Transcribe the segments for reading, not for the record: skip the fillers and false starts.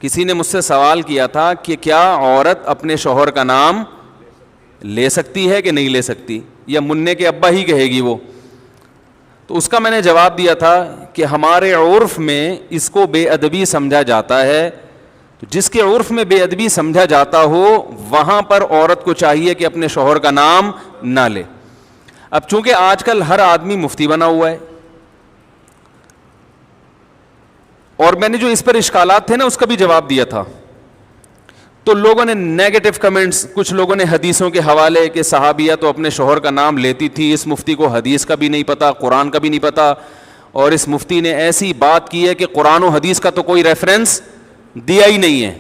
کسی نے مجھ سے سوال کیا تھا کہ کیا عورت اپنے شوہر کا نام لے سکتی ہے کہ نہیں لے سکتی, یا منع کے ابا ہی کہے گی وہ. تو اس کا میں نے جواب دیا تھا کہ ہمارے عرف میں اس کو بے ادبی سمجھا جاتا ہے. تو جس کے عرف میں بے ادبی سمجھا جاتا ہو وہاں پر عورت کو چاہیے کہ اپنے شوہر کا نام نہ لے. اب چونکہ آج کل ہر آدمی مفتی بنا ہوا ہے, اور میں نے جو اس پر اشکالات تھے نا اس کا بھی جواب دیا تھا, تو لوگوں نے نیگیٹو کمنٹس, کچھ لوگوں نے حدیثوں کے حوالے کہ صحابیہ تو اپنے شوہر کا نام لیتی تھی, اس مفتی کو حدیث کا بھی نہیں پتا, قرآن کا بھی نہیں پتا, اور اس مفتی نے ایسی بات کی ہے کہ قرآن و حدیث کا تو کوئی ریفرنس دیا ہی نہیں ہے.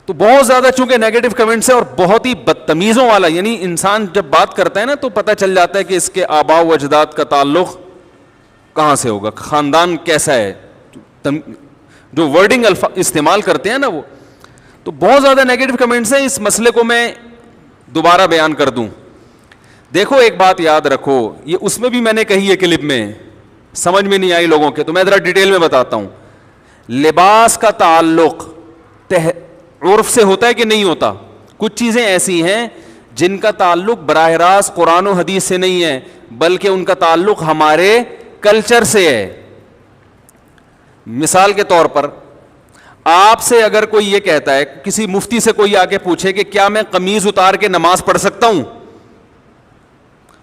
تو بہت زیادہ چونکہ نیگیٹو کمنٹس ہیں اور بہت ہی بدتمیزوں والا, یعنی انسان جب بات کرتا ہے نا تو پتہ چل جاتا ہے کہ اس کے آباء و اجداد کا تعلق کہاں سے ہوگا, خاندان کیسا ہے, جو ورڈنگ استعمال کرتے ہیں نا وہ. تو بہت زیادہ نیگیٹو کمنٹس ہیں. اس مسئلے کو میں دوبارہ بیان کر دوں. دیکھو ایک بات یاد رکھو, یہ اس میں بھی میں نے کہی ہے کلپ میں, سمجھ میں نہیں آئی لوگوں کے, تو میں ذرا ڈیٹیل میں بتاتا ہوں. لباس کا تعلق عرف سے ہوتا ہے کہ نہیں ہوتا؟ کچھ چیزیں ایسی ہیں جن کا تعلق براہ راست قرآن و حدیث سے نہیں ہے, بلکہ ان کا تعلق ہمارے کلچر سے ہے. مثال کے طور پر آپ سے اگر کوئی یہ کہتا ہے, کسی مفتی سے کوئی آ کے پوچھے کہ کیا میں قمیض اتار کے نماز پڑھ سکتا ہوں,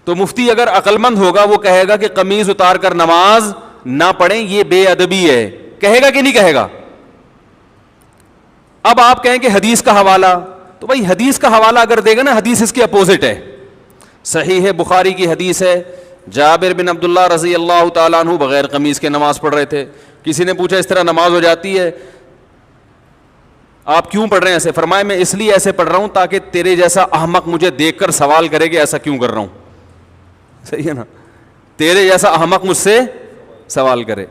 تو مفتی اگر عقل مند ہوگا وہ کہے گا کہ قمیض اتار کر نماز نہ پڑھیں, یہ بے ادبی ہے. کہے گا کہ نہیں کہے گا؟ اب آپ کہیں کہ حدیث کا حوالہ, تو بھائی حدیث کا حوالہ اگر دے گا نا, حدیث اس کے اپوزٹ ہے. صحیح ہے, بخاری کی حدیث ہے, جابر بن عبداللہ رضی اللہ تعالیٰ عنہ بغیر قمیض کے نماز پڑھ رہے تھے. کسی نے پوچھا اس طرح نماز ہو جاتی ہے, آپ کیوں پڑھ رہے ہیں ایسے؟ فرمایا میں اس لیے ایسے پڑھ رہا ہوں تاکہ تیرے جیسا احمق مجھے دیکھ کر سوال کرے کہ ایسا کیوں کر رہا ہوں. صحیح ہے نا, تیرے جیسا احمق مجھ سے سوال کرے.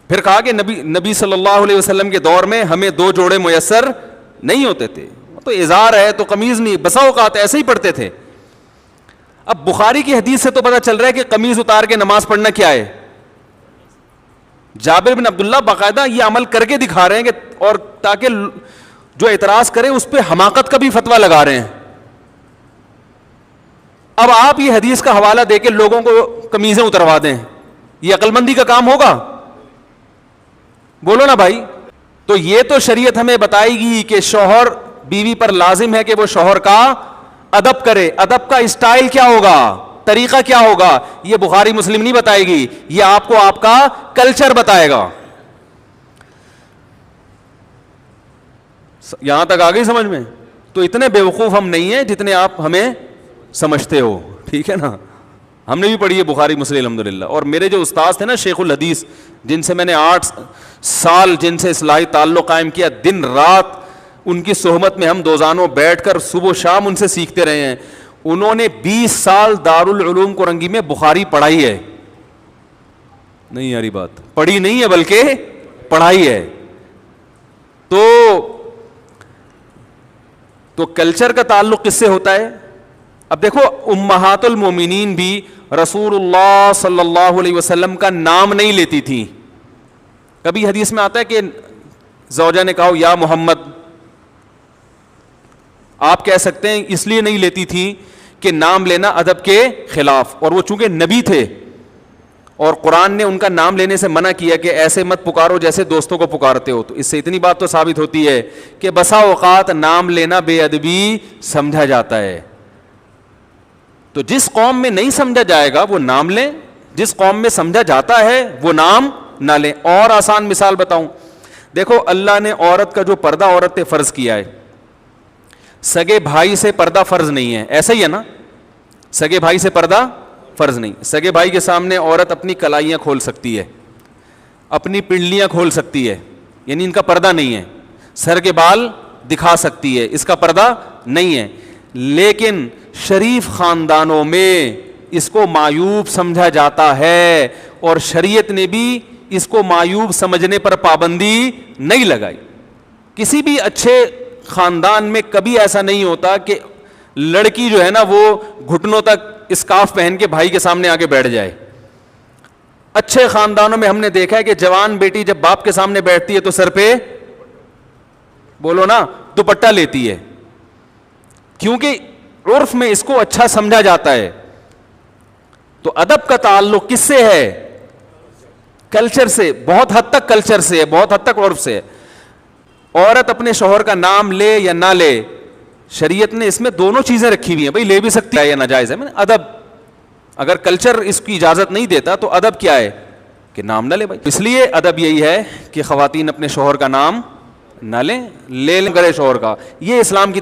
پھر کہا کہ نبی صلی اللہ علیہ وسلم کے دور میں ہمیں 2 جوڑے میسر نہیں ہوتے تھے, تو ازار ہے تو قمیض نہیں, بسا اوقات ایسے ہی پڑھتے تھے. اب بخاری کی حدیث سے تو پتہ چل رہا ہے کہ قمیض اتار کے نماز پڑھنا کیا ہے. جابر بن عبداللہ باقاعدہ یہ عمل کر کے دکھا رہے ہیں کہ, اور تاکہ جو اعتراض کریں اس پہ حماقت کا بھی فتویٰ لگا رہے ہیں. اب آپ یہ حدیث کا حوالہ دے کے لوگوں کو قمیضیں اتروا دیں, یہ عقل مندی کا کام ہوگا؟ بولو نا بھائی. تو یہ تو شریعت ہمیں بتائے گی کہ شوہر بیوی پر لازم ہے کہ وہ شوہر کا ادب کرے. ادب کا اسٹائل کیا ہوگا, طریقہ کیا ہوگا, یہ بخاری مسلم نہیں بتائے گی, یہ آپ کو آپ کا کلچر بتائے گا. یہاں تک آ گئی سمجھ میں؟ تو اتنے بیوقوف ہم نہیں ہیں جتنے آپ ہمیں سمجھتے ہو, ٹھیک ہے نا. ہم نے بھی پڑھی ہے بخاری مسلم الحمدللہ. اور میرے جو استاذ تھے نا شیخ الحدیث, جن سے میں نے 8 سال جن سے اصلاحی تعلق قائم کیا, دن رات ان کی صحبت میں ہم دوزانوں بیٹھ کر صبح و شام ان سے سیکھتے رہے ہیں. انہوں نے 20 سال دارالعلوم کورنگی میں بخاری پڑھائی ہے. نہیں یاری بات, پڑھی نہیں ہے بلکہ پڑھائی ہے. تو کلچر کا تعلق کس سے ہوتا ہے؟ اب دیکھو امہات المومنین بھی رسول اللہ صلی اللہ علیہ وسلم کا نام نہیں لیتی تھی. کبھی حدیث میں آتا ہے کہ زوجہ نے کہا یا محمد, آپ کہہ سکتے ہیں اس لیے نہیں لیتی تھی کہ نام لینا ادب کے خلاف, اور وہ چونکہ نبی تھے اور قرآن نے ان کا نام لینے سے منع کیا کہ ایسے مت پکارو جیسے دوستوں کو پکارتے ہو. تو اس سے اتنی بات تو ثابت ہوتی ہے کہ بسا اوقات نام لینا بے ادبی سمجھا جاتا ہے. تو جس قوم میں نہیں سمجھا جائے گا وہ نام لیں, جس قوم میں سمجھا جاتا ہے وہ نام نہ لیں. اور آسان مثال بتاؤں, دیکھو اللہ نے عورت کا جو پردہ عورت پہ فرض کیا ہے, سگے بھائی سے پردہ فرض نہیں ہے, ایسا ہی ہے نا؟ سگے بھائی سے پردہ فرض نہیں. سگے بھائی کے سامنے عورت اپنی کلائیاں کھول سکتی ہے, اپنی پنڈلیاں کھول سکتی ہے, یعنی ان کا پردہ نہیں ہے. سر کے بال دکھا سکتی ہے, اس کا پردہ نہیں ہے. لیکن شریف خاندانوں میں اس کو معیوب سمجھا جاتا ہے, اور شریعت نے بھی اس کو معیوب سمجھنے پر پابندی نہیں لگائی. کسی بھی اچھے خاندان میں کبھی ایسا نہیں ہوتا کہ لڑکی جو ہے نا وہ گھٹنوں تک اسکارف پہن کے بھائی کے سامنے آ کے بیٹھ جائے. اچھے خاندانوں میں ہم نے دیکھا ہے کہ جوان بیٹی جب باپ کے سامنے بیٹھتی ہے تو سر پہ بولو نا دوپٹہ لیتی ہے، کیونکہ عرف میں اس کو اچھا سمجھا جاتا ہے. تو ادب کا تعلق کس سے ہے؟ کلچر سے، بہت حد تک کلچر سے ہے، بہت حد تک عرف سے ہے. عورت اپنے شوہر کا نام لے یا نہ لے، شریعت نے اس میں دونوں چیزیں رکھی ہوئی ہیں. بھائی لے بھی سکتی ہے یا ناجائز ہے، ادب. اگر کلچر اس کی اجازت نہیں دیتا تو ادب کیا ہے کہ نام نہ لے بھائی. اس لیے ادب یہی ہے کہ خواتین اپنے شوہر کا نام نہ لیں، لے لیں کرے شوہر کا. یہ اسلام کی